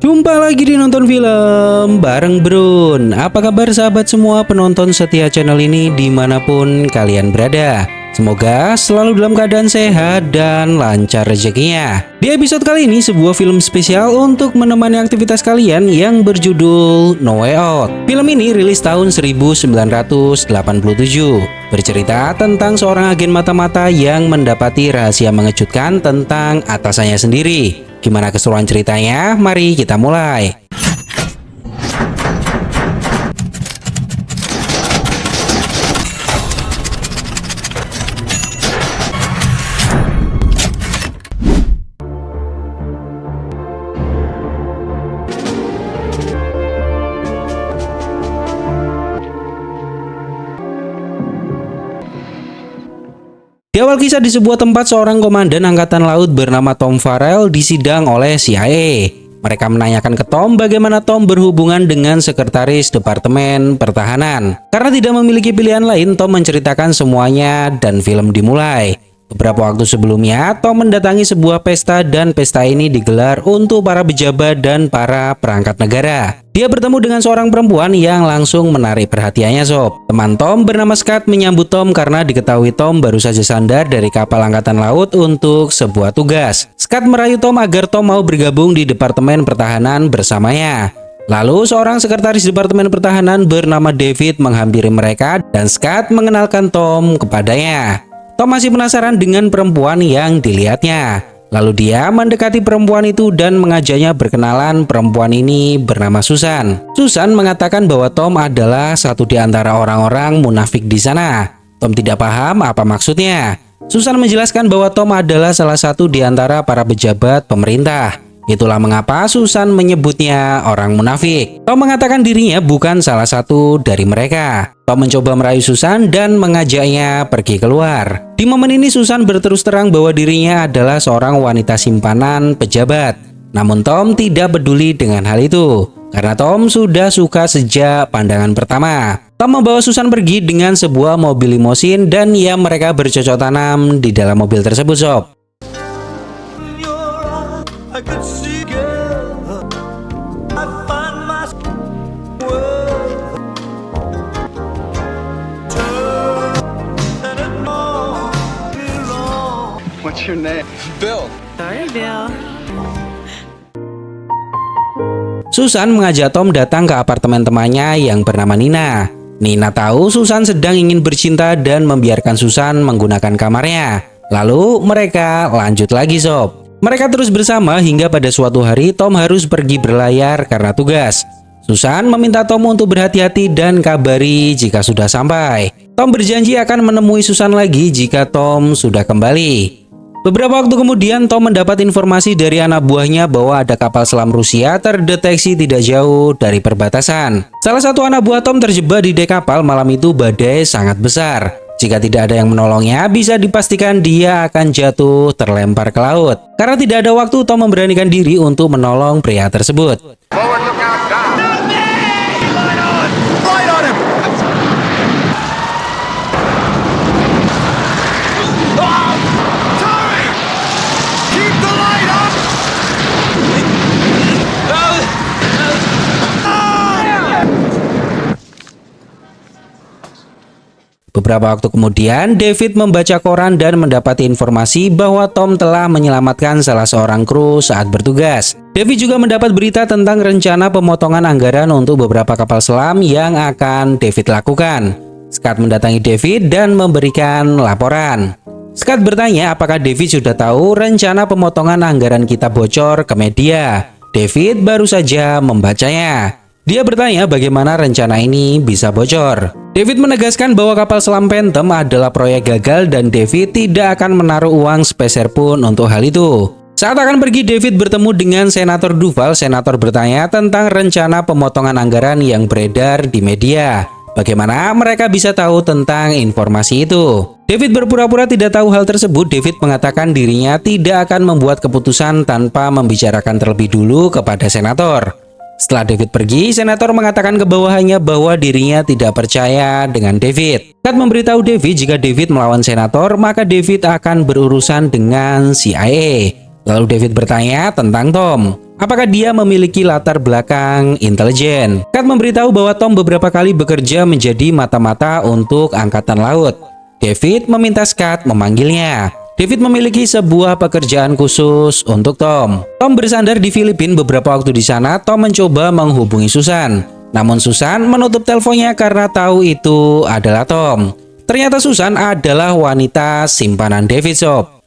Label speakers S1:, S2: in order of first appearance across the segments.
S1: Jumpa lagi di Nonton Film bareng Brun. Apa kabar sahabat semua penonton setia channel ini dimanapun kalian berada? Semoga selalu dalam keadaan sehat dan lancar rezekinya. Di episode kali ini sebuah film spesial untuk menemani aktivitas kalian yang berjudul No Way Out. Film ini rilis tahun 1987. Bercerita tentang seorang agen mata-mata yang mendapati rahasia mengejutkan tentang atasannya sendiri. Gimana keseruan ceritanya? Mari kita mulai. Di awal kisah di sebuah tempat seorang komandan angkatan laut bernama Tom Farrell disidang oleh CIA. Mereka menanyakan ke Tom bagaimana Tom berhubungan dengan sekretaris Departemen Pertahanan. Karena tidak memiliki pilihan lain, Tom menceritakan semuanya dan film dimulai. Beberapa waktu sebelumnya, Tom mendatangi sebuah pesta dan pesta ini digelar untuk para pejabat dan para perangkat negara. Dia bertemu dengan seorang perempuan yang langsung menarik perhatiannya sob. Teman Tom bernama Scott menyambut Tom karena diketahui Tom baru saja sandar dari kapal angkatan laut untuk sebuah tugas. Scott merayu Tom agar Tom mau bergabung di Departemen Pertahanan bersamanya. Lalu seorang sekretaris Departemen Pertahanan bernama David menghampiri mereka dan Scott mengenalkan Tom kepadanya. Tom masih penasaran dengan perempuan yang dilihatnya. Lalu dia mendekati perempuan itu dan mengajaknya berkenalan. Perempuan ini bernama Susan. Susan mengatakan bahwa Tom adalah satu di antara orang-orang munafik di sana. Tom tidak paham apa maksudnya. Susan menjelaskan bahwa Tom adalah salah satu di antara para pejabat pemerintah. Itulah mengapa Susan menyebutnya orang munafik. Tom mengatakan dirinya bukan salah satu dari mereka. Tom mencoba merayu Susan dan mengajaknya pergi keluar. Di momen ini Susan berterus terang bahwa dirinya adalah seorang wanita simpanan pejabat. Namun Tom tidak peduli dengan hal itu, karena Tom sudah suka sejak pandangan pertama. Tom membawa Susan pergi dengan sebuah mobil limosin dan mereka bercocok tanam di dalam mobil tersebut sob.
S2: What's your name? Bill.
S3: Sorry, Bill.
S1: Susan mengajak Tom datang ke apartemen temannya yang bernama Nina. Nina tahu Susan sedang ingin bercinta dan membiarkan Susan menggunakan kamarnya. Lalu mereka lanjut lagi sob. Mereka terus bersama hingga pada suatu hari Tom harus pergi berlayar karena tugas. Susan meminta Tom untuk berhati-hati dan kabari jika sudah sampai. Tom berjanji akan menemui Susan lagi jika Tom sudah kembali. Beberapa waktu kemudian Tom mendapat informasi dari anak buahnya bahwa ada kapal selam Rusia terdeteksi tidak jauh dari perbatasan. Salah satu anak buah Tom terjebak di dek kapal. Malam itu badai sangat besar. Jika tidak ada yang menolongnya, bisa dipastikan dia akan jatuh terlempar ke laut. Karena tidak ada waktu, Tom memberanikan diri untuk menolong pria tersebut.
S2: Forward lookout down. Light on him. Tommy! Keep the light up.
S1: Beberapa waktu kemudian, David membaca koran dan mendapati informasi bahwa Tom telah menyelamatkan salah seorang kru saat bertugas. David juga mendapat berita tentang rencana pemotongan anggaran untuk beberapa kapal selam yang akan David lakukan. Scott mendatangi David dan memberikan laporan. Scott bertanya apakah David sudah tahu rencana pemotongan anggaran kita bocor ke media. David baru saja membacanya. Dia bertanya bagaimana rencana ini bisa bocor. David menegaskan bahwa kapal selam Phantom adalah proyek gagal dan David tidak akan menaruh uang sepeser pun untuk hal itu. Saat akan pergi, David bertemu dengan Senator Duval. Senator bertanya tentang rencana pemotongan anggaran yang beredar di media. Bagaimana mereka bisa tahu tentang informasi itu? David berpura-pura tidak tahu hal tersebut. David mengatakan dirinya tidak akan membuat keputusan tanpa membicarakan terlebih dulu kepada senator. Setelah David pergi, senator mengatakan ke bawahannya bahwa dirinya tidak percaya dengan David. Scott memberitahu David jika David melawan senator, maka David akan berurusan dengan CIA. Lalu David bertanya tentang Tom. Apakah dia memiliki latar belakang intelijen? Scott memberitahu bahwa Tom beberapa kali bekerja menjadi mata-mata untuk Angkatan Laut. David meminta Scott memanggilnya. David memiliki sebuah pekerjaan khusus untuk Tom. Tom bersandar di Filipina beberapa waktu di sana. Tom mencoba menghubungi Susan. Namun Susan menutup teleponnya karena tahu itu adalah Tom. Ternyata Susan adalah wanita simpanan David sob.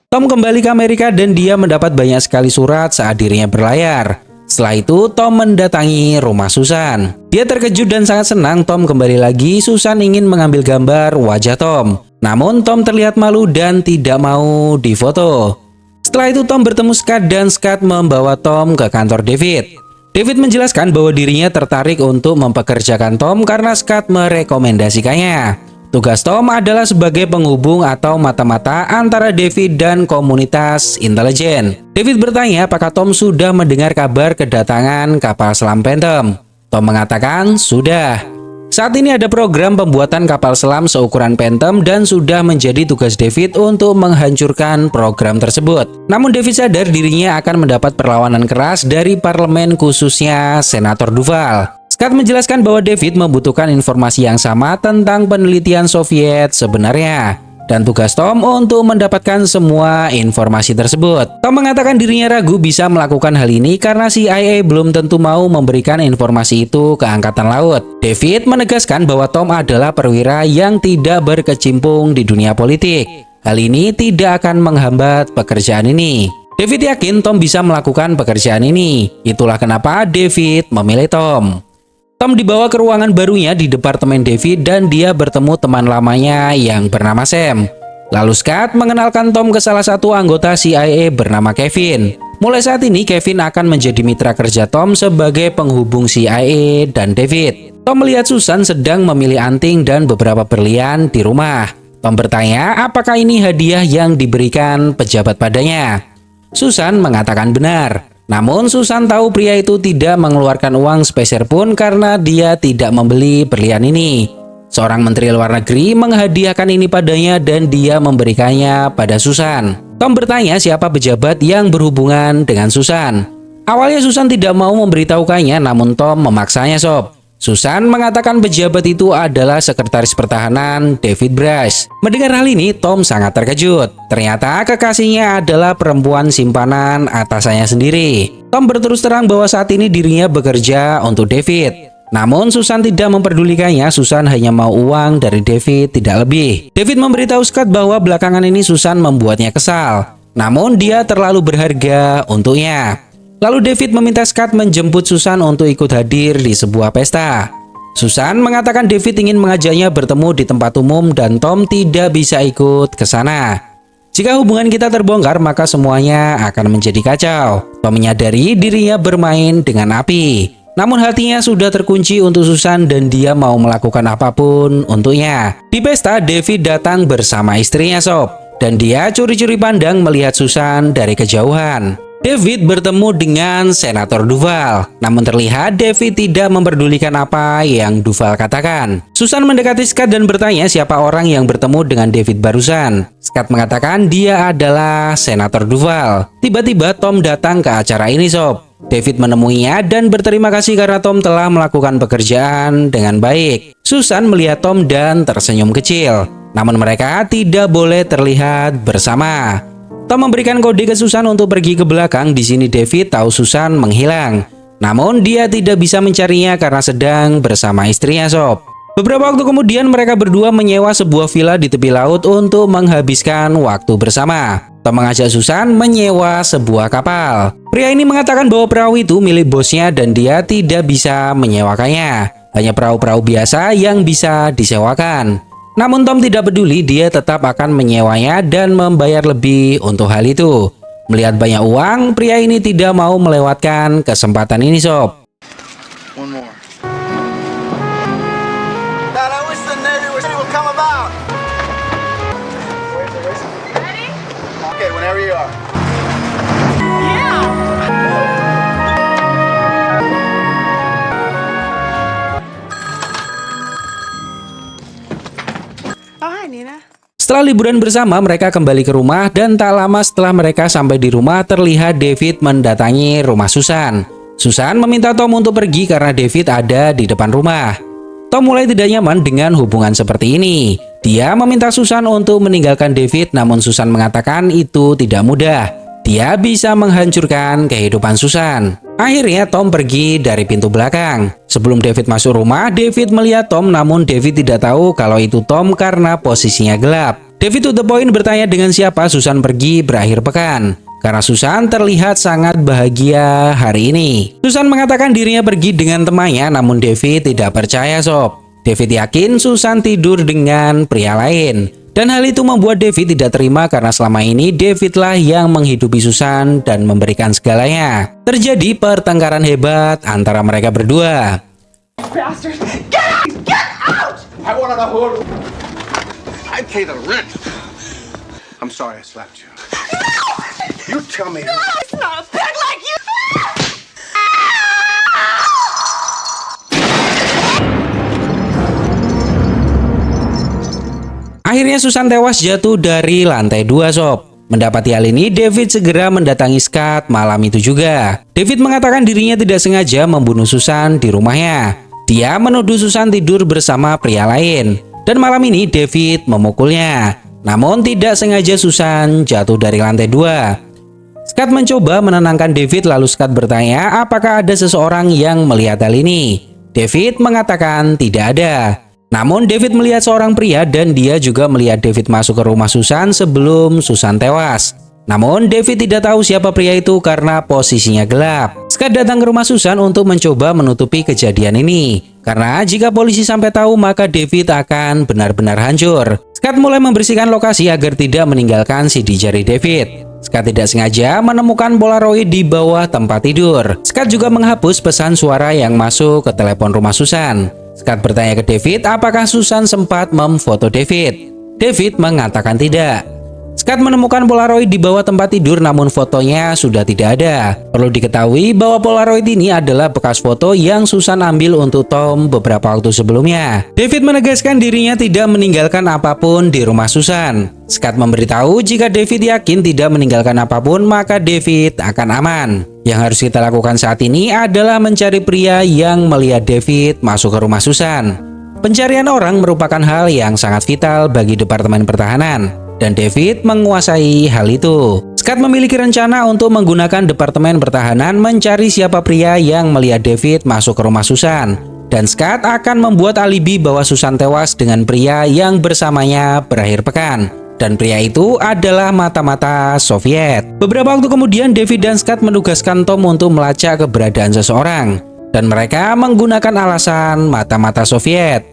S1: Tom kembali ke Amerika dan dia mendapat banyak sekali surat saat dirinya berlayar. Setelah itu, Tom mendatangi rumah Susan. Dia terkejut dan sangat senang Tom kembali lagi. Susan ingin mengambil gambar wajah Tom. Namun Tom terlihat malu dan tidak mau difoto. Setelah itu Tom bertemu Scott dan Scott membawa Tom ke kantor David. David menjelaskan bahwa dirinya tertarik untuk mempekerjakan Tom karena Scott merekomendasikannya. Tugas Tom adalah sebagai penghubung atau mata-mata antara David dan komunitas intelijen. David bertanya apakah Tom sudah mendengar kabar kedatangan kapal selam Phantom. Tom mengatakan sudah. Saat ini ada program pembuatan kapal selam seukuran Phantom dan sudah menjadi tugas David untuk menghancurkan program tersebut. Namun David sadar dirinya akan mendapat perlawanan keras dari parlemen khususnya Senator Duval. Scott menjelaskan bahwa David membutuhkan informasi yang sama tentang penelitian Soviet sebenarnya. Dan tugas Tom untuk mendapatkan semua informasi tersebut. Tom mengatakan dirinya ragu bisa melakukan hal ini karena CIA belum tentu mau memberikan informasi itu ke Angkatan Laut. David menegaskan bahwa Tom adalah perwira yang tidak berkecimpung di dunia politik. Hal ini tidak akan menghambat pekerjaan ini. David yakin Tom bisa melakukan pekerjaan ini. Itulah kenapa David memilih Tom. Tom dibawa ke ruangan barunya di departemen David dan dia bertemu teman lamanya yang bernama Sam. Lalu Scott mengenalkan Tom ke salah satu anggota CIA bernama Kevin. Mulai saat ini Kevin akan menjadi mitra kerja Tom sebagai penghubung CIA dan David. Tom melihat Susan sedang memilih anting dan beberapa berlian di rumah. Tom bertanya apakah ini hadiah yang diberikan pejabat padanya. Susan mengatakan benar. Namun Susan tahu pria itu tidak mengeluarkan uang sepeser pun karena dia tidak membeli berlian ini. Seorang menteri luar negeri menghadiahkan ini padanya dan dia memberikannya pada Susan. Tom bertanya siapa pejabat yang berhubungan dengan Susan. Awalnya Susan tidak mau memberitahukannya namun Tom memaksanya sob. Susan mengatakan pejabat itu adalah sekretaris pertahanan David Bruce. Mendengar hal ini, Tom sangat terkejut. Ternyata kekasihnya adalah perempuan simpanan atasannya sendiri. Tom berterus terang bahwa saat ini dirinya bekerja untuk David. Namun Susan tidak memperdulikannya, Susan hanya mau uang dari David, tidak lebih. David memberitahu Scott bahwa belakangan ini Susan membuatnya kesal. Namun dia terlalu berharga untuknya. Lalu David meminta Scott menjemput Susan untuk ikut hadir di sebuah pesta. Susan mengatakan David ingin mengajaknya bertemu di tempat umum dan Tom tidak bisa ikut ke sana. Jika hubungan kita terbongkar maka semuanya akan menjadi kacau. Tom menyadari dirinya bermain dengan api. Namun hatinya sudah terkunci untuk Susan dan dia mau melakukan apapun untuknya. Di pesta David datang bersama istrinya sob. Dan dia curi-curi pandang melihat Susan dari kejauhan. David bertemu dengan Senator Duval. Namun terlihat David tidak memperdulikan apa yang Duval katakan. Susan mendekati Scott dan bertanya siapa orang yang bertemu dengan David barusan. Scott mengatakan dia adalah Senator Duval. Tiba-tiba Tom datang ke acara ini sob. David menemuinya dan berterima kasih karena Tom telah melakukan pekerjaan dengan baik. Susan melihat Tom dan tersenyum kecil. Namun mereka tidak boleh terlihat bersama. Tom memberikan kode ke Susan untuk pergi ke belakang. Di sini David tahu Susan menghilang. Namun dia tidak bisa mencarinya karena sedang bersama istrinya sob. Beberapa waktu kemudian mereka berdua menyewa sebuah villa di tepi laut untuk menghabiskan waktu bersama. Tom mengajak Susan menyewa sebuah kapal. Pria ini mengatakan bahwa perahu itu milik bosnya dan dia tidak bisa menyewakannya. Hanya perahu-perahu biasa yang bisa disewakan. Namun Tom tidak peduli, dia tetap akan menyewanya dan membayar lebih untuk hal itu. Melihat banyak uang, pria ini tidak mau melewatkan kesempatan ini sob.
S2: One more. God, I wish the Navy would come about.
S3: Ready?
S2: Okay, whenever you are.
S3: Yeah! fine, you know?
S1: Setelah liburan bersama, mereka kembali ke rumah dan tak lama setelah mereka sampai di rumah terlihat David mendatangi rumah Susan. Susan meminta Tom untuk pergi karena David ada di depan rumah. Tom mulai tidak nyaman dengan hubungan seperti ini. Dia meminta Susan untuk meninggalkan David, namun Susan mengatakan itu tidak mudah. Dia bisa menghancurkan kehidupan Susan. Akhirnya Tom pergi dari pintu belakang. Sebelum David masuk rumah, David melihat Tom, namun David tidak tahu kalau itu Tom karena posisinya gelap. David to the point bertanya dengan siapa Susan pergi berakhir pekan. Karena Susan terlihat sangat bahagia hari ini. Susan mengatakan dirinya pergi dengan temannya, namun David tidak percaya sob. David yakin Susan tidur dengan pria lain. Dan hal itu membuat David tidak terima karena selama ini Davidlah yang menghidupi Susan dan memberikan segalanya. Terjadi pertengkaran hebat antara mereka berdua.
S3: Bastard! Get out! Get out!
S2: I want to know who. I pay the rent. I'm sorry I slapped you. You tell me.
S3: It's not a pig like you!
S1: Akhirnya Susan tewas jatuh dari lantai 2 sob. Mendapati hal ini, David segera mendatangi Scott malam itu juga. David mengatakan dirinya tidak sengaja membunuh Susan di rumahnya. Dia menuduh Susan tidur bersama pria lain. Dan malam ini David memukulnya. Namun tidak sengaja Susan jatuh dari lantai 2. Scott mencoba menenangkan David, lalu Scott bertanya apakah ada seseorang yang melihat hal ini. David mengatakan tidak ada. Namun David melihat seorang pria dan dia juga melihat David masuk ke rumah Susan sebelum Susan tewas. Namun David tidak tahu siapa pria itu karena posisinya gelap. Scott datang ke rumah Susan untuk mencoba menutupi kejadian ini. Karena jika polisi sampai tahu maka David akan benar-benar hancur. Scott mulai membersihkan lokasi agar tidak meninggalkan sidik jari David. Scott tidak sengaja menemukan Polaroid di bawah tempat tidur. Scott juga menghapus pesan suara yang masuk ke telepon rumah Susan. Scott bertanya ke David apakah Susan sempat memfoto David. David mengatakan tidak. Scott menemukan Polaroid di bawah tempat tidur namun fotonya sudah tidak ada. Perlu diketahui bahwa Polaroid ini adalah bekas foto yang Susan ambil untuk Tom beberapa waktu sebelumnya. David menegaskan dirinya tidak meninggalkan apapun di rumah Susan. Scott memberitahu jika David yakin tidak meninggalkan apapun maka David akan aman. Yang harus kita lakukan saat ini adalah mencari pria yang melihat David masuk ke rumah Susan. Pencarian orang merupakan hal yang sangat vital bagi Departemen Pertahanan. Dan David menguasai hal itu. Scott memiliki rencana untuk menggunakan Departemen Pertahanan mencari siapa pria yang melihat David masuk ke rumah Susan. Dan Scott akan membuat alibi bahwa Susan tewas dengan pria yang bersamanya berakhir pekan. Dan pria itu adalah mata-mata Soviet. Beberapa waktu kemudian David dan Scott menugaskan Tom untuk melacak keberadaan seseorang. Dan mereka menggunakan alasan mata-mata Soviet.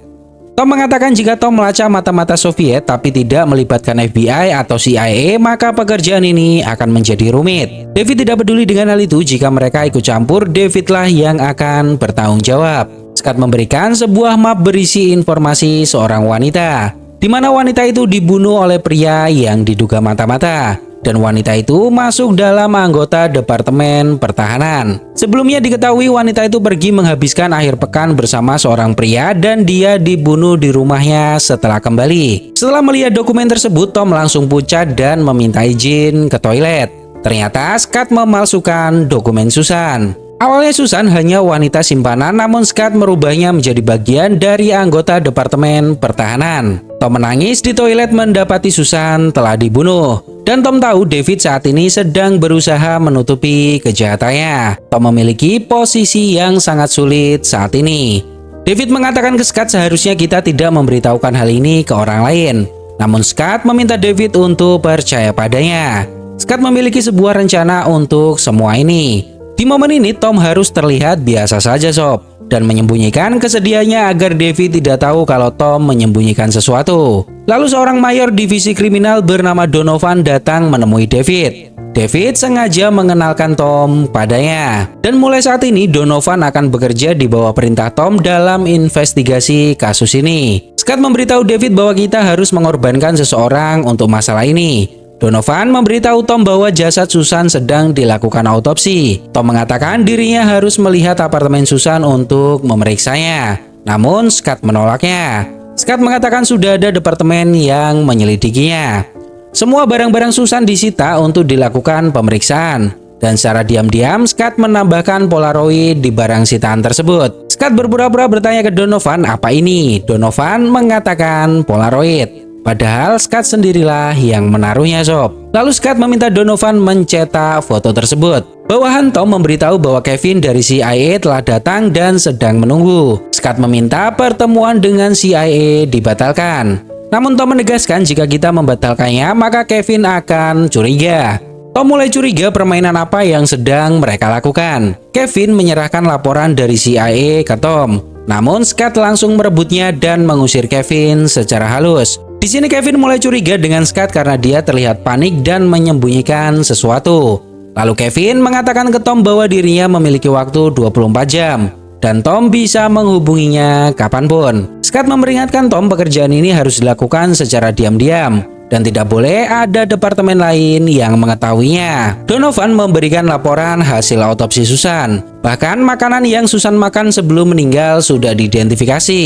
S1: Tom mengatakan jika Tom melacak mata-mata Soviet tapi tidak melibatkan FBI atau CIA, maka pekerjaan ini akan menjadi rumit. David tidak peduli dengan hal itu, jika mereka ikut campur, Davidlah yang akan bertanggung jawab. Scott memberikan sebuah map berisi informasi seorang wanita, di mana wanita itu dibunuh oleh pria yang diduga mata-mata. Dan wanita itu masuk dalam anggota Departemen Pertahanan. Sebelumnya diketahui wanita itu pergi menghabiskan akhir pekan bersama seorang pria dan dia dibunuh di rumahnya setelah kembali. Setelah melihat dokumen tersebut, Tom langsung pucat dan meminta izin ke toilet. Ternyata Scott memalsukan dokumen Susan. Awalnya Susan hanya wanita simpanan, namun Scott merubahnya menjadi bagian dari anggota Departemen Pertahanan. Tom menangis di toilet mendapati Susan telah dibunuh. Dan Tom tahu David saat ini sedang berusaha menutupi kejahatannya. Tom memiliki posisi yang sangat sulit saat ini. David mengatakan ke Scott seharusnya kita tidak memberitahukan hal ini ke orang lain. Namun Scott meminta David untuk percaya padanya. Scott memiliki sebuah rencana untuk semua ini. Di momen ini Tom harus terlihat biasa saja sob, dan menyembunyikan kesedihannya agar David tidak tahu kalau Tom menyembunyikan sesuatu. Lalu seorang mayor divisi kriminal bernama Donovan datang menemui David. David sengaja mengenalkan Tom padanya. Dan mulai saat ini Donovan akan bekerja di bawah perintah Tom dalam investigasi kasus ini. Scott memberitahu David bahwa kita harus mengorbankan seseorang untuk masalah ini. Donovan memberitahu Tom bahwa jasad Susan sedang dilakukan autopsi. Tom mengatakan dirinya harus melihat apartemen Susan untuk memeriksanya. Namun Scott menolaknya. Scott mengatakan sudah ada departemen yang menyelidikinya. Semua barang-barang Susan disita untuk dilakukan pemeriksaan. Dan secara diam-diam Scott menambahkan Polaroid di barang sitaan tersebut. Scott berpura-pura bertanya ke Donovan apa ini. Donovan mengatakan Polaroid. Padahal Scott sendirilah yang menaruhnya sob. Lalu Scott meminta Donovan mencetak foto tersebut. Bawahan Tom memberitahu bahwa Kevin dari CIA telah datang dan sedang menunggu. Scott meminta pertemuan dengan CIA dibatalkan. Namun Tom menegaskan jika kita membatalkannya maka Kevin akan curiga. Tom mulai curiga permainan apa yang sedang mereka lakukan. Kevin menyerahkan laporan dari CIA ke Tom. Namun Scott langsung merebutnya dan mengusir Kevin secara halus. Di sini Kevin mulai curiga dengan Scott karena dia terlihat panik dan menyembunyikan sesuatu. Lalu Kevin mengatakan ke Tom bahwa dirinya memiliki waktu 24 jam dan Tom bisa menghubunginya kapanpun. Scott memperingatkan Tom pekerjaan ini harus dilakukan secara diam-diam dan tidak boleh ada departemen lain yang mengetahuinya. Donovan memberikan laporan hasil autopsi Susan. Bahkan makanan yang Susan makan sebelum meninggal sudah diidentifikasi.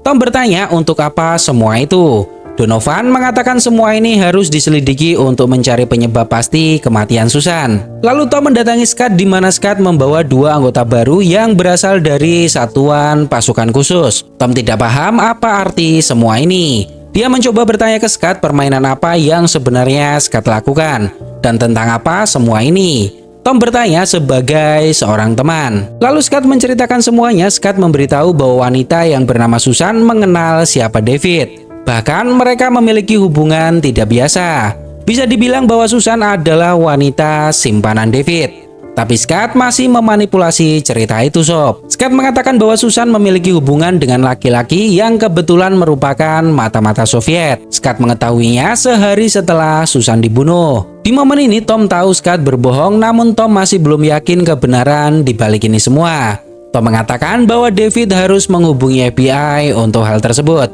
S1: Tom bertanya untuk apa semua itu. Donovan mengatakan semua ini harus diselidiki untuk mencari penyebab pasti kematian Susan. Lalu Tom mendatangi Scott di mana Scott membawa 2 anggota baru yang berasal dari satuan pasukan khusus. Tom tidak paham apa arti semua ini. Dia mencoba bertanya ke Scott permainan apa yang sebenarnya Scott lakukan dan tentang apa semua ini. Tom bertanya sebagai seorang teman. Lalu Scott menceritakan semuanya. Scott memberitahu bahwa wanita yang bernama Susan mengenal siapa David. Bahkan mereka memiliki hubungan tidak biasa. Bisa dibilang bahwa Susan adalah wanita simpanan David. Tapi Scott masih memanipulasi cerita itu sob. Scott mengatakan bahwa Susan memiliki hubungan dengan laki-laki yang kebetulan merupakan mata-mata Soviet. Scott mengetahuinya sehari setelah Susan dibunuh. Di momen ini Tom tahu Scott berbohong, namun Tom masih belum yakin kebenaran di balik ini semua. Tom mengatakan bahwa David harus menghubungi FBI untuk hal tersebut.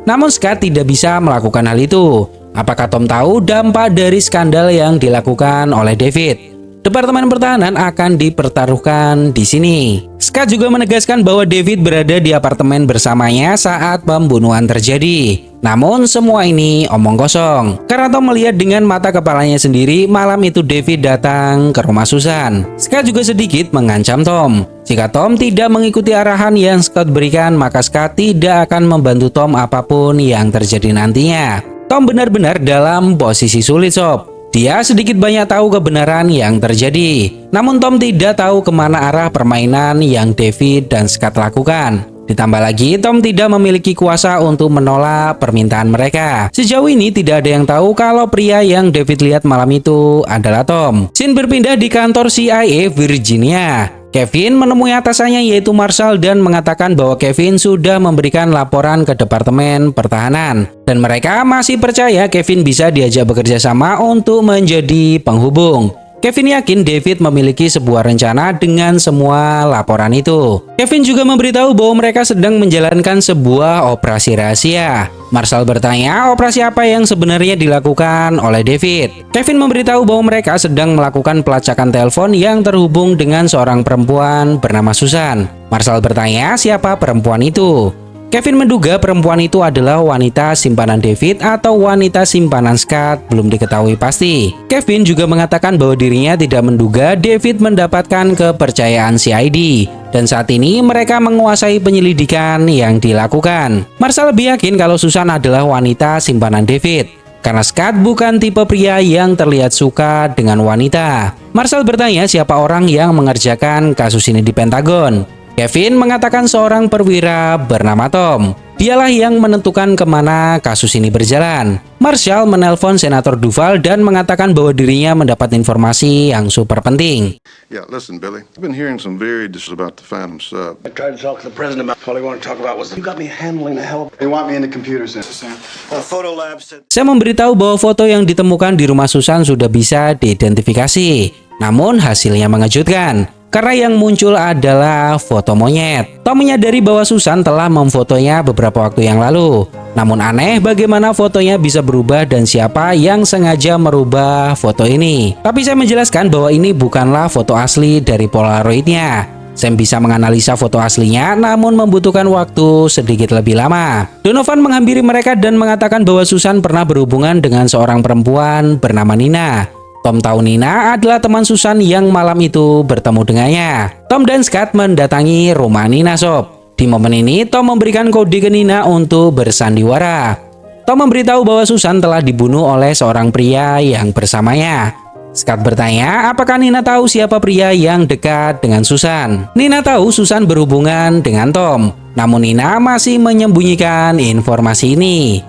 S1: Namun Scott tidak bisa melakukan hal itu. Apakah Tom tahu dampak dari skandal yang dilakukan oleh David? Departemen Pertahanan akan dipertaruhkan di sini. Scott juga menegaskan bahwa David berada di apartemen bersamanya saat pembunuhan terjadi. Namun semua ini omong kosong. Karena Tom melihat dengan mata kepalanya sendiri malam itu David datang ke rumah Susan. Scott juga sedikit mengancam Tom. Jika Tom tidak mengikuti arahan yang Scott berikan, maka Scott tidak akan membantu Tom apapun yang terjadi nantinya. Tom benar-benar dalam posisi sulit sob. Dia sedikit banyak tahu kebenaran yang terjadi. Namun Tom tidak tahu kemana arah permainan yang David dan Scott lakukan. Ditambah lagi Tom tidak memiliki kuasa untuk menolak permintaan mereka. Sejauh ini tidak ada yang tahu kalau pria yang David lihat malam itu adalah Tom. Scene berpindah di kantor CIA Virginia. Kevin menemui atasannya yaitu Marshall dan mengatakan bahwa Kevin sudah memberikan laporan ke Departemen Pertahanan. Dan mereka masih percaya Kevin bisa diajak bekerja sama untuk menjadi penghubung. Kevin yakin David memiliki sebuah rencana dengan semua laporan itu. Kevin juga memberitahu bahwa mereka sedang menjalankan sebuah operasi rahasia. Marshall bertanya operasi apa yang sebenarnya dilakukan oleh David. Kevin memberitahu bahwa mereka sedang melakukan pelacakan telepon yang terhubung dengan seorang perempuan bernama Susan. Marshall bertanya siapa perempuan itu. Kevin menduga perempuan itu adalah wanita simpanan David atau wanita simpanan Scott, belum diketahui pasti. Kevin juga mengatakan bahwa dirinya tidak menduga David mendapatkan kepercayaan CID. Dan saat ini mereka menguasai penyelidikan yang dilakukan. Marshall lebih yakin kalau Susan adalah wanita simpanan David. Karena Scott bukan tipe pria yang terlihat suka dengan wanita. Marshall bertanya siapa orang yang mengerjakan kasus ini di Pentagon. Kevin mengatakan seorang perwira bernama Tom. Dialah yang menentukan kemana kasus ini berjalan. Marshall menelpon Senator Duval dan mengatakan bahwa dirinya mendapat informasi yang super penting.
S4: Yeah, listen, Billy. I've been hearing some very dis about the Phantom Sub.
S2: I tried to talk to the president about all they want to talk about was you got me handling the hell. They want me in the computer center, Sam. The photo lab said.
S1: Saya memberitahu bahwa foto yang ditemukan di rumah Susan sudah bisa diidentifikasi. Namun hasilnya mengejutkan. Karena yang muncul adalah foto monyet. Tom menyadari bahwa Susan telah memfotonya beberapa waktu yang lalu. Namun aneh bagaimana fotonya bisa berubah dan siapa yang sengaja merubah foto ini. Tapi saya menjelaskan bahwa ini bukanlah foto asli dari Polaroidnya. Sam bisa menganalisa foto aslinya, namun membutuhkan waktu sedikit lebih lama. Donovan menghampiri mereka dan mengatakan bahwa Susan pernah berhubungan dengan seorang perempuan bernama Nina. Tom tahu Nina adalah teman Susan yang malam itu bertemu dengannya. Tom dan Scott mendatangi rumah Nina Sob. Di momen ini, Tom memberikan kode ke Nina untuk bersandiwara. Tom memberitahu bahwa Susan telah dibunuh oleh seorang pria yang bersamanya. Scott bertanya apakah Nina tahu siapa pria yang dekat dengan Susan. Nina tahu Susan berhubungan dengan Tom, namun Nina masih menyembunyikan informasi ini.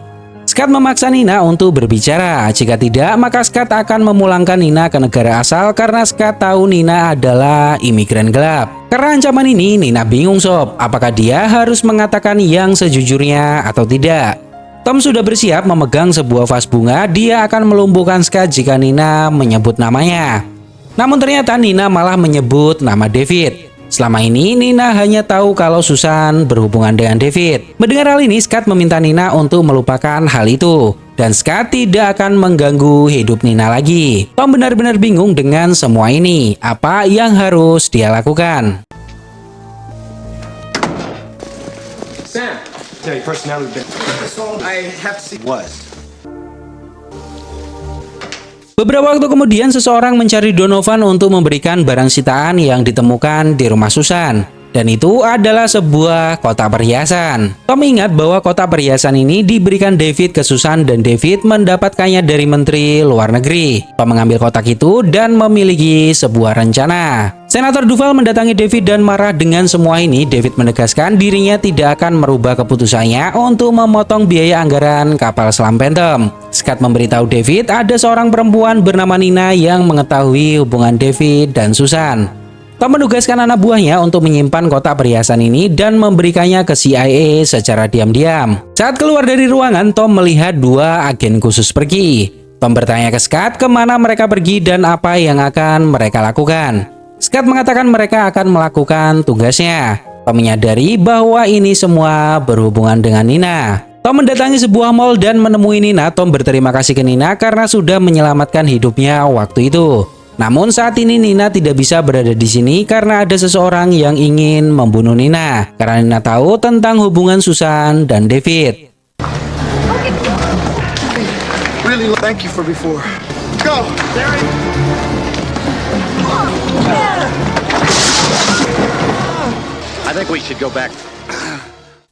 S1: Scott memaksa Nina untuk berbicara, jika tidak maka Scott akan memulangkan Nina ke negara asal karena Scott tahu Nina adalah imigran gelap. Karena ancaman ini, Nina bingung Sob, apakah dia harus mengatakan yang sejujurnya atau tidak. Tom sudah bersiap memegang sebuah vas bunga, dia akan melumpuhkan Scott jika Nina menyebut namanya. Namun ternyata Nina malah menyebut nama David. Selama ini Nina hanya tahu kalau Susan berhubungan dengan David. Mendengar hal ini, Scott meminta Nina untuk melupakan hal itu. Dan Scott tidak akan mengganggu hidup Nina lagi. Tom benar-benar bingung dengan semua ini. Apa yang harus dia lakukan?
S2: Sam, tell your personality. I have to see was.
S1: Beberapa waktu kemudian seseorang mencari Donovan untuk memberikan barang sitaan yang ditemukan di rumah Susan. Dan itu adalah sebuah kotak perhiasan. Tom ingat bahwa kotak perhiasan ini diberikan David ke Susan dan David mendapatkannya dari Menteri Luar Negeri. Tom mengambil kotak itu dan memiliki sebuah rencana. Senator Duval mendatangi David dan marah dengan semua ini. David menegaskan dirinya tidak akan merubah keputusannya untuk memotong biaya anggaran kapal selam Phantom. Scott memberitahu David ada seorang perempuan bernama Nina yang mengetahui hubungan David dan Susan. Tom menugaskan anak buahnya untuk menyimpan kotak perhiasan ini dan memberikannya ke CIA secara diam-diam. Saat keluar dari ruangan, Tom melihat dua agen khusus pergi. Tom bertanya ke Scott kemana mereka pergi dan apa yang akan mereka lakukan. Scott mengatakan mereka akan melakukan tugasnya. Tom menyadari bahwa ini semua berhubungan dengan Nina. Tom mendatangi sebuah mall dan menemui Nina. Tom berterima kasih ke Nina karena sudah menyelamatkan hidupnya waktu itu. Namun saat ini Nina tidak bisa berada di sini karena ada seseorang yang ingin membunuh Nina. Karena Nina tahu tentang hubungan Susan dan David.
S2: Really, thank you for before. Go, Derek. I think we should go back.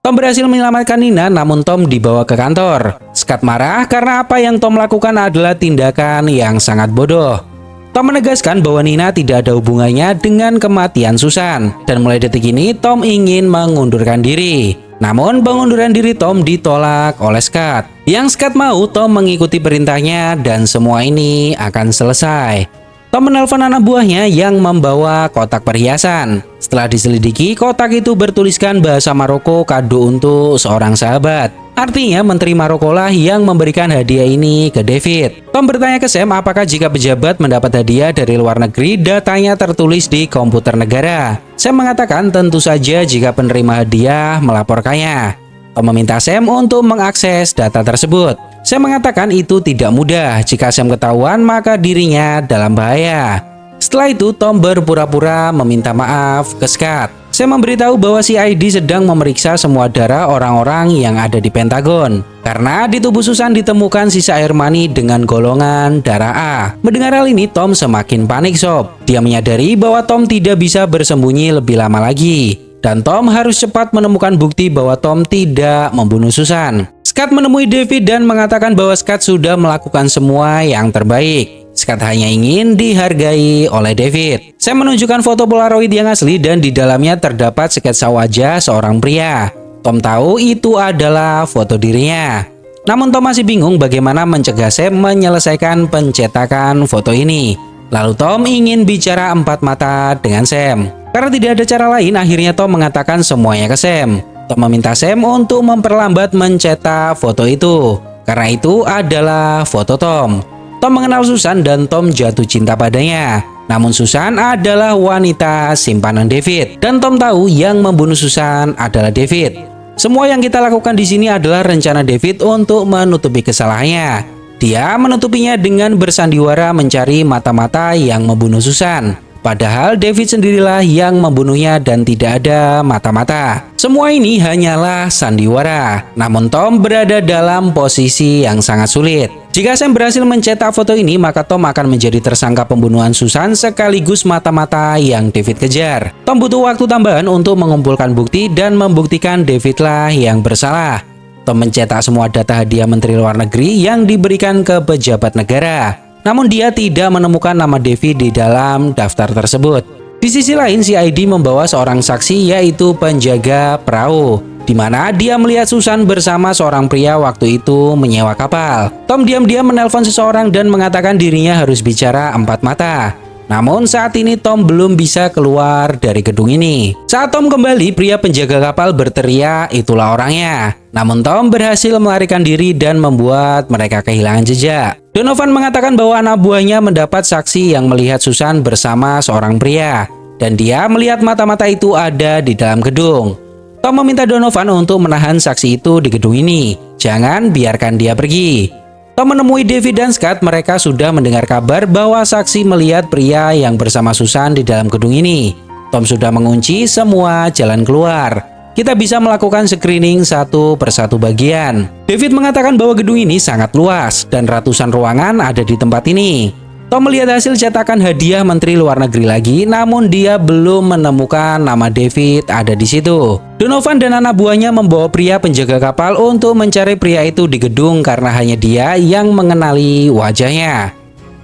S1: Tom berhasil menyelamatkan Nina, namun Tom dibawa ke kantor. Scott marah karena apa yang Tom lakukan adalah tindakan yang sangat bodoh. Tom menegaskan bahwa Nina tidak ada hubungannya dengan kematian Susan. Dan mulai detik ini Tom ingin mengundurkan diri. Namun pengunduran diri Tom ditolak oleh Scott. Yang Scott mau Tom mengikuti perintahnya dan semua ini akan selesai. Tom menelpon anak buahnya yang membawa kotak perhiasan. Setelah diselidiki, kotak itu bertuliskan bahasa Maroko kado untuk seorang sahabat. Artinya Menteri Maroko lah yang memberikan hadiah ini ke David. Tom bertanya ke Sam apakah jika pejabat mendapat hadiah dari luar negeri datanya tertulis di komputer negara. Sam mengatakan tentu saja jika penerima hadiah melaporkannya. Tom meminta Sam untuk mengakses data tersebut. Sam mengatakan itu tidak mudah, jika Sam ketahuan maka dirinya dalam bahaya. Setelah itu Tom berpura-pura meminta maaf ke Scott. Sam memberitahu bahwa CID sedang memeriksa semua darah orang-orang yang ada di Pentagon. Karena di tubuh Susan ditemukan sisa air mani dengan golongan darah A. Mendengar hal ini Tom semakin panik Sob. Dia menyadari bahwa Tom tidak bisa bersembunyi lebih lama lagi. Dan Tom harus cepat menemukan bukti bahwa Tom tidak membunuh Susan. Scott menemui David dan mengatakan bahwa Scott sudah melakukan semua yang terbaik. Scott hanya ingin dihargai oleh David. Saya menunjukkan foto Polaroid yang asli dan di dalamnya terdapat sketsa wajah seorang pria. Tom tahu itu adalah foto dirinya. Namun Tom masih bingung bagaimana mencegah Sam menyelesaikan pencetakan foto ini. Lalu Tom ingin bicara empat mata dengan Sam. Karena tidak ada cara lain, akhirnya Tom mengatakan semuanya ke Sam. Tom meminta Sam untuk memperlambat mencetak foto itu. Karena itu adalah foto Tom. Tom mengenal Susan dan Tom jatuh cinta padanya. Namun Susan adalah wanita simpanan David. Dan Tom tahu yang membunuh Susan adalah David. Semua yang kita lakukan di sini adalah rencana David untuk menutupi kesalahannya. Dia menutupinya dengan bersandiwara mencari mata-mata yang membunuh Susan. Padahal David sendirilah yang membunuhnya dan tidak ada mata-mata. Semua ini hanyalah sandiwara. Namun Tom berada dalam posisi yang sangat sulit. Jika Sam berhasil mencetak foto ini, maka Tom akan menjadi tersangka pembunuhan Susan sekaligus mata-mata yang David kejar. Tom butuh waktu tambahan untuk mengumpulkan bukti dan membuktikan Davidlah yang bersalah. Tom mencetak semua data hadiah Menteri Luar Negeri yang diberikan ke pejabat negara. Namun dia tidak menemukan nama David di dalam daftar tersebut. Di sisi lain, CID membawa seorang saksi yaitu penjaga perahu, di mana dia melihat Susan bersama seorang pria waktu itu menyewa kapal. Tom diam-diam menelpon seseorang dan mengatakan dirinya harus bicara empat mata. Namun saat ini Tom belum bisa keluar dari gedung ini. Saat Tom kembali, pria penjaga kapal berteriak, "Itulah orangnya." Namun Tom berhasil melarikan diri dan membuat mereka kehilangan jejak. Donovan mengatakan bahwa anak buahnya mendapat saksi yang melihat Susan bersama seorang pria, dan dia melihat mata-mata itu ada di dalam gedung. Tom meminta Donovan untuk menahan saksi itu di gedung ini. Jangan biarkan dia pergi. Tom menemui David dan Scott. Mereka sudah mendengar kabar bahwa saksi melihat pria yang bersama Susan di dalam gedung ini. Tom sudah mengunci semua jalan keluar. Kita bisa melakukan screening satu persatu bagian. David mengatakan bahwa gedung ini sangat luas dan ratusan ruangan ada di tempat ini. Tom melihat hasil cetakan hadiah Menteri Luar Negeri lagi, namun dia belum menemukan nama David ada di situ. Donovan dan anak buahnya membawa pria penjaga kapal untuk mencari pria itu di gedung karena hanya dia yang mengenali wajahnya.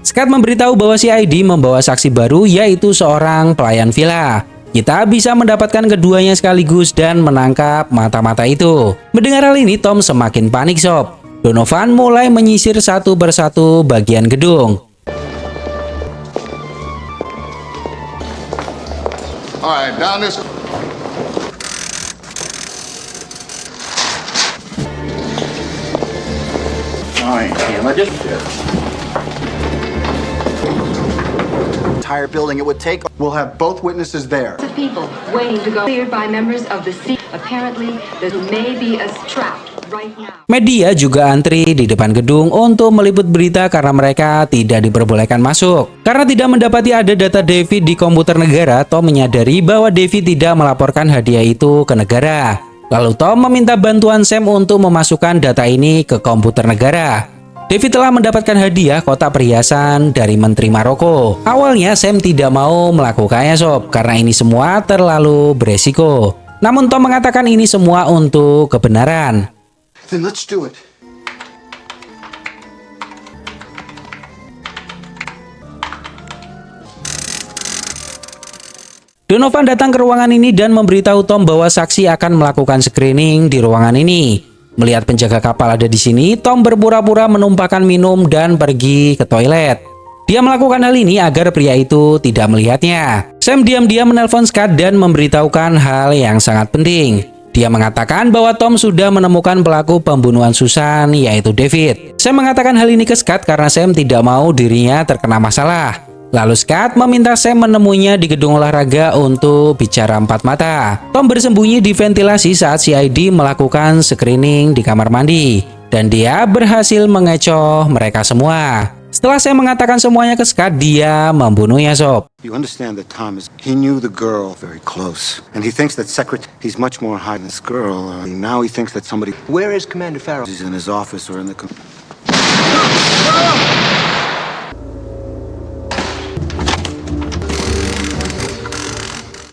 S1: Scott memberitahu bahwa CID membawa saksi baru yaitu seorang pelayan villa. Kita bisa mendapatkan keduanya sekaligus dan menangkap mata-mata itu. Mendengar hal ini, Tom semakin panik sob. Donovan mulai menyisir satu persatu bagian gedung.
S4: All right, down this.
S2: All right, Cam, I just...
S5: Entire building it would take.
S2: We'll have both witnesses there.
S6: Of people waiting to go cleared by members of the sea. Apparently, there may be a trap right now.
S1: Media juga antri di depan gedung untuk meliput berita karena mereka tidak diperbolehkan masuk. Karena tidak mendapati ada data David di komputer negara, Tom menyadari bahwa David tidak melaporkan hadiah itu ke negara. Lalu Tom meminta bantuan Sam untuk memasukkan data ini ke komputer negara. David telah mendapatkan hadiah kotak perhiasan dari Menteri Maroko. Awalnya Sam tidak mau melakukannya sob, karena ini semua terlalu beresiko. Namun Tom mengatakan ini semua untuk kebenaran.
S2: Then let's do it.
S1: Donovan datang ke ruangan ini dan memberitahu Tom bahwa saksi akan melakukan screening di ruangan ini. Melihat penjaga kapal ada di sini, Tom berpura-pura menumpahkan minum dan pergi ke toilet. Dia melakukan hal ini agar pria itu tidak melihatnya. Sam diam-diam menelpon Scott dan memberitahukan hal yang sangat penting. Dia mengatakan bahwa Tom sudah menemukan pelaku pembunuhan Susan, yaitu David. Sam mengatakan hal ini ke Scott karena Sam tidak mau dirinya terkena masalah. Lalu Scott meminta Sam menemuinya di gedung olahraga untuk bicara empat mata. Tom bersembunyi di ventilasi saat CID melakukan screening di kamar mandi. Dan dia berhasil mengecoh mereka semua. Setelah Sam mengatakan semuanya ke Scott, dia membunuhnya sob.
S5: You understand that Thomas, he knew the girl very close. And he thinks that he's much more high than this girl. Now he thinks that somebody...
S2: Where is Commander Farrell?
S5: He's in his office or in the...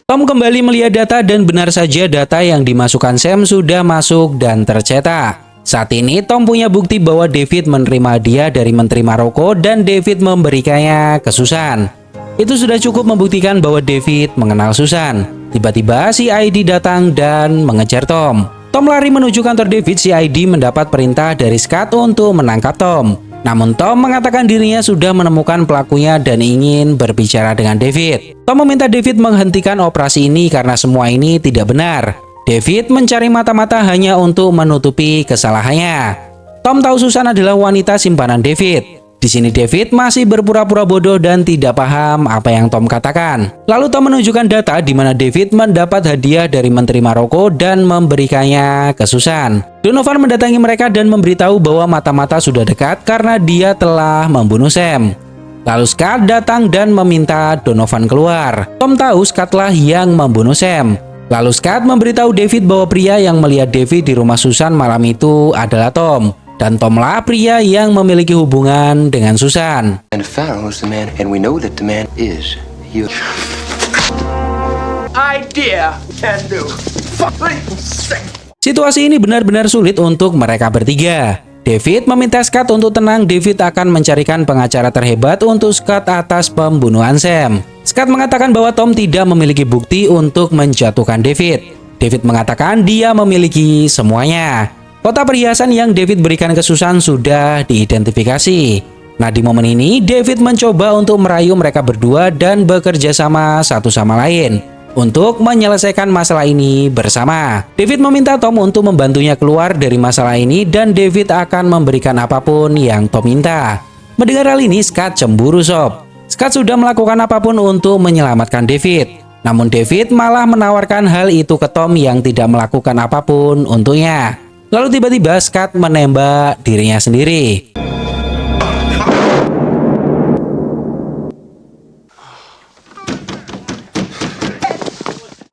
S1: Tom kembali melihat data dan benar saja data yang dimasukkan Sam sudah masuk dan tercetak. Saat ini Tom punya bukti bahwa David menerima hadiah dari Menteri Maroko dan David memberikannya ke Susan. Itu sudah cukup membuktikan bahwa David mengenal Susan. Tiba-tiba CID datang dan mengejar Tom. Tom lari menuju kantor David. CID mendapat perintah dari Scott untuk menangkap Tom. Namun Tom mengatakan dirinya sudah menemukan pelakunya dan ingin berbicara dengan David. Tom meminta David menghentikan operasi ini karena semua ini tidak benar. David mencari mata-mata hanya untuk menutupi kesalahannya. Tom tahu Susan adalah wanita simpanan David. Di sini David masih berpura-pura bodoh dan tidak paham apa yang Tom katakan. Lalu Tom menunjukkan data di mana David mendapat hadiah dari Menteri Maroko dan memberikannya ke Susan. Donovan mendatangi mereka dan memberitahu bahwa mata-mata sudah dekat karena dia telah membunuh Sam. Lalu Scott datang dan meminta Donovan keluar. Tom tahu Scott lah yang membunuh Sam. Lalu Scott memberitahu David bahwa pria yang melihat David di rumah Susan malam itu adalah Tom. Dan Tom lah pria yang memiliki hubungan dengan Susan.
S7: And Farrell is the man, and we know that the man is you.
S2: Idea can do.
S1: Situasi ini benar-benar sulit untuk mereka bertiga. David meminta Scott untuk tenang. David akan mencarikan pengacara terhebat untuk Scott atas pembunuhan Sam. Scott mengatakan bahwa Tom tidak memiliki bukti untuk menjatuhkan David. David mengatakan dia memiliki semuanya. Kotak perhiasan yang David berikan ke Susan sudah diidentifikasi. Nah, di momen ini David mencoba untuk merayu mereka berdua dan bekerja sama satu sama lain untuk menyelesaikan masalah ini bersama. David meminta Tom untuk membantunya keluar dari masalah ini dan David akan memberikan apapun yang Tom minta. Mendengar hal ini, Scott cemburu sob. Scott sudah melakukan apapun untuk menyelamatkan David. Namun David malah menawarkan hal itu ke Tom yang tidak melakukan apapun untuknya. Lalu tiba-tiba Scott menembak dirinya sendiri.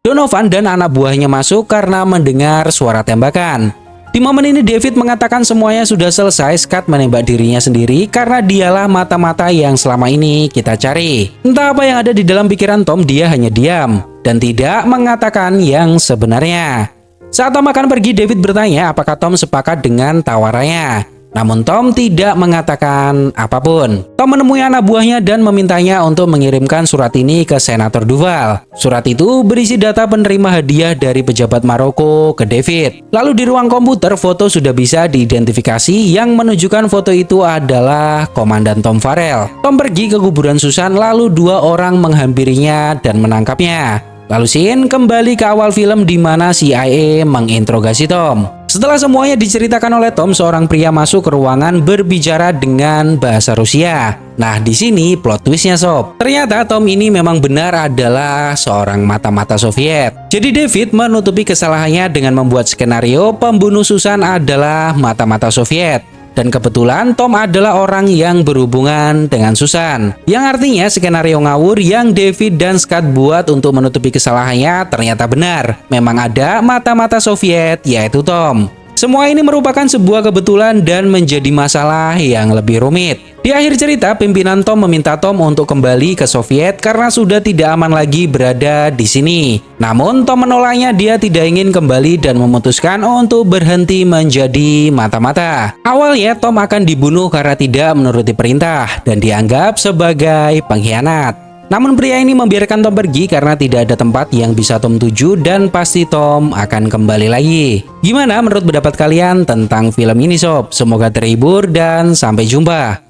S1: Donovan dan anak buahnya masuk karena mendengar suara tembakan. Di momen ini David mengatakan semuanya sudah selesai. Scott menembak dirinya sendiri karena dialah mata-mata yang selama ini kita cari. Entah apa yang ada di dalam pikiran Tom, dia hanya diam dan tidak mengatakan yang sebenarnya. Saat Tom akan pergi, David bertanya apakah Tom sepakat dengan tawarannya. Namun Tom tidak mengatakan apapun. Tom menemui anak buahnya dan memintanya untuk mengirimkan surat ini ke Senator Duval. Surat itu berisi data penerima hadiah dari pejabat Maroko ke David. Lalu di ruang komputer foto sudah bisa diidentifikasi yang menunjukkan foto itu adalah Komandan Tom Farrell. Tom pergi ke kuburan Susan lalu dua orang menghampirinya dan menangkapnya. Lalu scene kembali ke awal film di mana CIA menginterogasi Tom. Setelah semuanya diceritakan oleh Tom, seorang pria masuk ke ruangan berbicara dengan bahasa Rusia. Nah, di sini plot twistnya sob. Ternyata Tom ini memang benar adalah seorang mata-mata Soviet. Jadi David menutupi kesalahannya dengan membuat skenario pembunuh Susan adalah mata-mata Soviet. Dan kebetulan Tom adalah orang yang berhubungan dengan Susan. Yang artinya skenario ngawur yang David dan Scott buat untuk menutupi kesalahannya ternyata benar. Memang ada mata-mata Soviet, yaitu Tom. Semua ini merupakan sebuah kebetulan dan menjadi masalah yang lebih rumit. Di akhir cerita, pimpinan Tom meminta Tom untuk kembali ke Soviet karena sudah tidak aman lagi berada di sini. Namun Tom menolaknya, dia tidak ingin kembali dan memutuskan untuk berhenti menjadi mata-mata. Awalnya Tom akan dibunuh karena tidak menuruti perintah dan dianggap sebagai pengkhianat. Namun pria ini membiarkan Tom pergi karena tidak ada tempat yang bisa Tom tuju dan pasti Tom akan kembali lagi. Gimana menurut pendapat kalian tentang film ini sob? Semoga terhibur dan sampai jumpa.